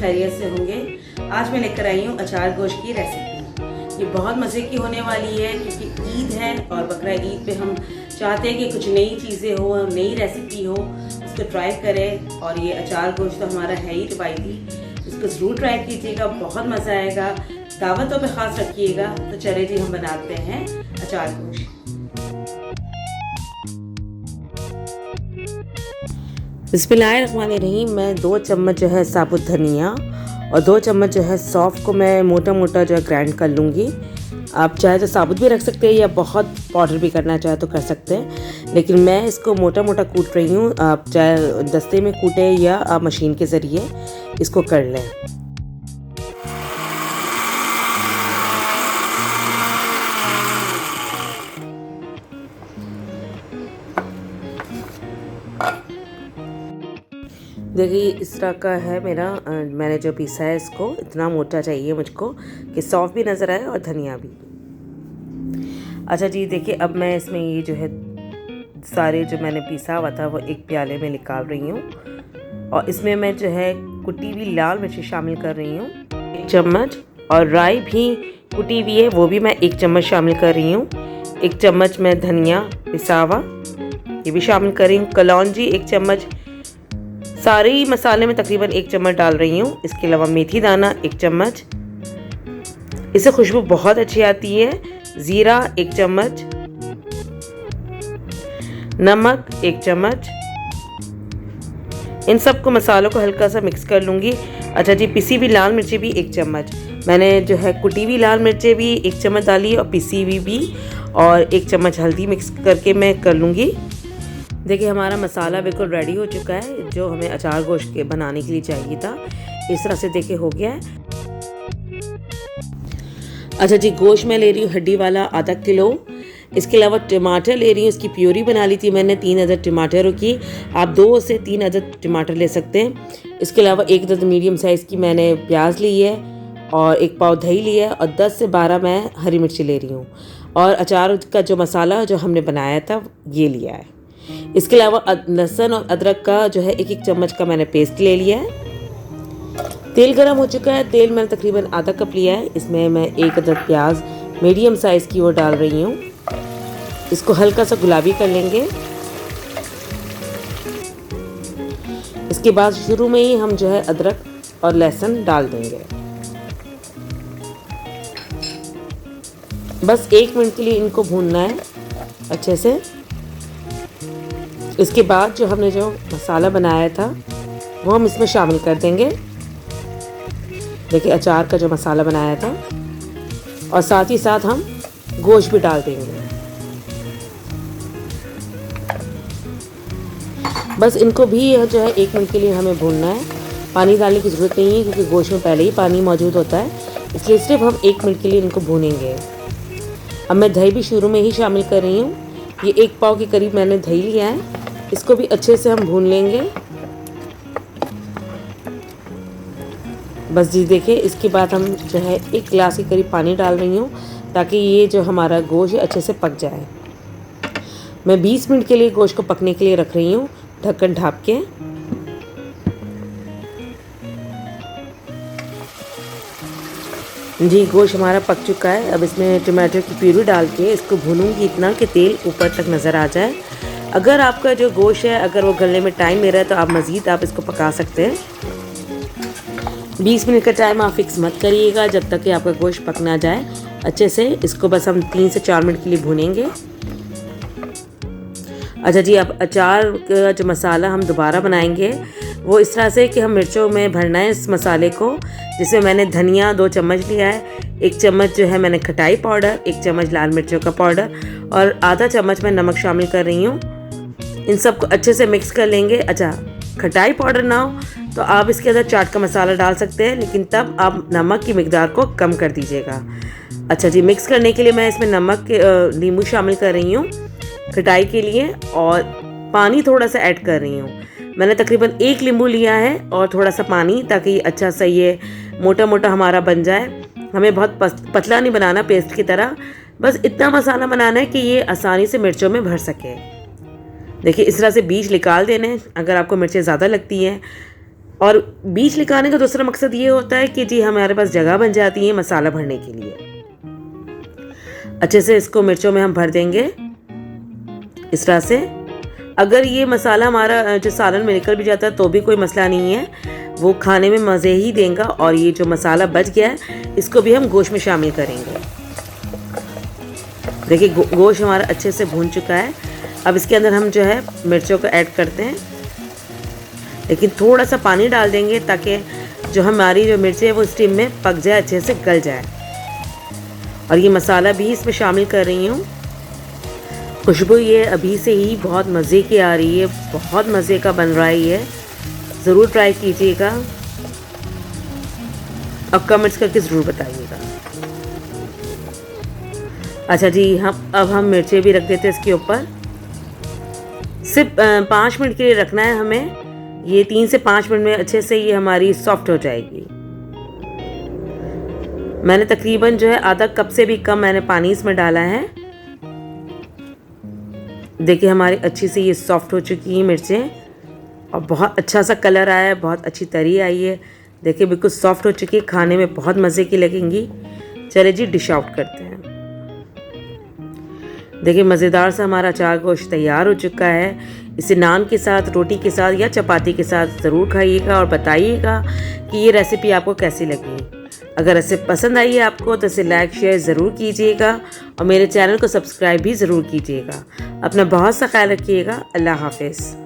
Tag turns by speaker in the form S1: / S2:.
S1: खैरियत से होंगे। आज मैं लेकर आई हूँ अचार गोश्त की रेसिपी। ये बहुत मज़े की होने वाली है क्योंकि ईद है और बकरा ईद पे हम चाहते हैं कि कुछ नई चीज़ें हो, नई रेसिपी हो, उसको ट्राई करें। और ये अचार गोश्त तो हमारा है ही रिवायती, इसको ज़रूर ट्राई कीजिएगा, बहुत मज़ा आएगा। दावतों पे ख़ास रखिएगा। तो चले जी हम बनाते हैं अचार गोश्त। बिस्मिल्लाहिर्रहमानिर्रहीम। मैं 2 चम्मच जो है साबुत धनिया और 2 चम्मच जो है सौंफ को मैं मोटा मोटा जो है ग्राइंड कर लूँगी। आप चाहे तो साबुत भी रख सकते हैं या बहुत पाउडर भी करना चाहे तो कर सकते हैं, लेकिन मैं इसको मोटा मोटा कूट रही हूँ। आप चाहे दस्ते में कूटें या आप मशीन के ज़रिए इसको कर लें। देखिए इस तरह का है मेरा, मैंने जो पीसा है इसको इतना मोटा चाहिए मुझको कि सौंफ भी नज़र आए और धनिया भी। अच्छा जी, देखिए अब मैं इसमें ये जो है सारे जो मैंने पीसा हुआ था वो एक प्याले में निकाल रही हूँ और इसमें मैं जो है कुटी हुई लाल मिर्ची शामिल कर रही हूँ 1 चम्मच, और राई भी कुटी हुई है वो भी मैं 1 चम्मच शामिल कर रही हूँ। 1 चम्मच मैं धनिया पिसा हुआ ये भी शामिल कर रही हूँ। कलौंजी 1 चम्मच, सारे ही मसाले में तकरीबन 1 चम्मच डाल रही हूँ। इसके अलावा मेथी दाना 1 चम्मच, इससे खुशबू बहुत अच्छी आती है। ज़ीरा 1 चम्मच, नमक 1 चम्मच। इन सबको मसालों को हल्का सा मिक्स कर लूँगी। अच्छा जी, पिसी हुई लाल मिर्ची भी 1 चम्मच, मैंने जो है कुटी हुई लाल मिर्चें भी 1 चम्मच डाली और पिसी हुई भी, और 1 चम्मच हल्दी मिक्स करके मैं कर लूँगी। देखिए हमारा मसाला बिल्कुल रेडी हो चुका है जो हमें अचार गोश्त के बनाने के लिए चाहिए था। इस तरह से देखिए हो गया है। अच्छा जी, गोश्त मैं ले रही हूँ हड्डी वाला आधा किलो। इसके अलावा टमाटर ले रही हूँ, इसकी प्योरी बना ली थी मैंने 3 अदद टमाटरों की। आप 2 से 3 अदद टमाटर ले सकते हैं। इसके अलावा 1 अदद मीडियम साइज़ की मैंने प्याज ली है और 1 पाव दही लिया है और 10 से 12 मैं हरी मिर्ची ले रही हूँ। और अचार का जो मसाला जो हमने बनाया था ये लिया है। इसके अलावा लहसुन और अदरक का जो है 1-1 चम्मच का मैंने पेस्ट ले लिया है। तेल गरम हो चुका है, तेल मैंने तकरीबन आधा कप लिया है। इसमें मैं 1 अदद प्याज मीडियम साइज़ की वो डाल रही हूँ। इसको हल्का सा गुलाबी कर लेंगे। इसके बाद शुरू में ही हम जो है अदरक और लहसुन डाल देंगे। बस 1 मिनट के लिए इनको भूनना है अच्छे से। इसके बाद जो हमने जो मसाला बनाया था वो हम इसमें शामिल कर देंगे। देखिए अचार का जो मसाला बनाया था, और साथ ही साथ हम गोश्त भी डाल देंगे। बस इनको भी जो है 1 मिनट के लिए हमें भूनना है। पानी डालने की ज़रूरत नहीं है क्योंकि गोश्त में पहले ही पानी मौजूद होता है, इसलिए सिर्फ हम 1 मिनट के लिए इनको भूनेंगे। अब मैं दही भी शुरू में ही शामिल कर रही हूँ। ये 1 पाव के करीब मैंने दही लिया है, इसको भी अच्छे से हम भून लेंगे। बस जी देखिए इसके बाद हम जो है 1 गिलास के करीब पानी डाल रही हूँ ताकि ये जो हमारा गोश्त अच्छे से पक जाए। मैं 20 मिनट के लिए गोश्त को पकने के लिए रख रही हूँ ढक्कन ढाँप के। जी गोश्त हमारा पक चुका है। अब इसमें टमाटर की प्यूरी डाल के इसको भूनूंगी इतना कि तेल ऊपर तक नज़र आ जाए। अगर आपका जो गोश्त है अगर वो गलने में टाइम ले रहा है तो आप मज़ीद इसको पका सकते हैं। 20 मिनट का टाइम आप फिक्स मत करिएगा जब तक कि आपका गोश्त पक ना जाए अच्छे से। इसको बस हम 3 से 4 मिनट के लिए भूनेंगे। अच्छा जी, अब अचार का जो मसाला हम दोबारा बनाएंगे वो इस तरह से कि हम मिर्चों में भरना है इस मसाले को, जिसमें मैंने धनिया 2 चम्मच लिया है, 1 चम्मच जो है मैंने खटाई पाउडर, 1 चम्मच लाल मिर्चों का पाउडर और आधा चम्मच मैं नमक शामिल कर रही हूँ। इन सबको अच्छे से मिक्स कर लेंगे। अच्छा, खटाई पाउडर ना हो तो आप इसके अंदर चाट का मसाला डाल सकते हैं, लेकिन तब आप नमक की मिकदार को कम कर दीजिएगा। अच्छा जी, मिक्स करने के लिए मैं इसमें नमक नींबू शामिल कर रही हूँ खटाई के लिए, और पानी थोड़ा सा ऐड कर रही हूँ। मैंने तकरीबन 1 नींबू लिया है और थोड़ा सा पानी, ताकि अच्छा सा ये मोटा मोटा हमारा बन जाए। हमें बहुत पतला नहीं बनाना पेस्ट की तरह, बस इतना मसाला बनाना है कि ये आसानी से मिर्चों में भर सके। देखिए इस तरह से बीज निकाल देने अगर आपको मिर्चें ज़्यादा लगती हैं, और बीज निकालने का दूसरा मकसद ये होता है कि जी हमारे पास जगह बन जाती है मसाला भरने के लिए। अच्छे से इसको मिर्चों में हम भर देंगे इस तरह से। अगर ये मसाला हमारा जो सालन में निकल भी जाता है तो भी कोई मसला नहीं है, वो खाने में मज़े ही देगा। और ये जो मसाला बच गया है इसको भी हम गोश्त में शामिल करेंगे। देखिए गोश्त हमारा अच्छे से भून चुका है। अब इसके अंदर हम जो है मिर्चों को ऐड करते हैं, लेकिन थोड़ा सा पानी डाल देंगे ताकि जो हमारी जो मिर्ची है वो स्टीम में पक जाए, अच्छे से गल जाए। और ये मसाला भी इसमें शामिल कर रही हूँ। खुशबू ये अभी से ही बहुत मज़े की आ रही है, बहुत मज़े का बन रहा है ये, ज़रूर ट्राई कीजिएगा और कमेंट्स करके ज़रूर बताइएगा। अच्छा जी, अब हम मिर्चें भी रख देते हैं इसके ऊपर। सिर्फ 5 मिनट के लिए रखना है हमें। ये 3 से 5 मिनट में अच्छे से ये हमारी सॉफ्ट हो जाएगी। मैंने तकरीबन जो है आधा कप से भी कम मैंने पानी इसमें डाला है। देखिए हमारी अच्छी से ये सॉफ्ट हो चुकी हैं मिर्चें और बहुत अच्छा सा कलर आया है, बहुत अच्छी तरी आई है। देखिए बिल्कुल सॉफ्ट हो चुकी है, खाने में बहुत मज़े की लगेंगी। चलिए जी डिश आउट करते हैं। देखिए मज़ेदार सा हमारा अचार गोश्त तैयार हो चुका है। इसे नान के साथ, रोटी के साथ या चपाती के साथ ज़रूर खाइएगा और बताइएगा कि ये रेसिपी आपको कैसी लगी। अगर ऐसे पसंद आई है आपको तो इसे लाइक शेयर ज़रूर कीजिएगा और मेरे चैनल को सब्सक्राइब भी ज़रूर कीजिएगा। अपना बहुत सा ख्याल रखिएगा। अल्लाह हाफ़िज़।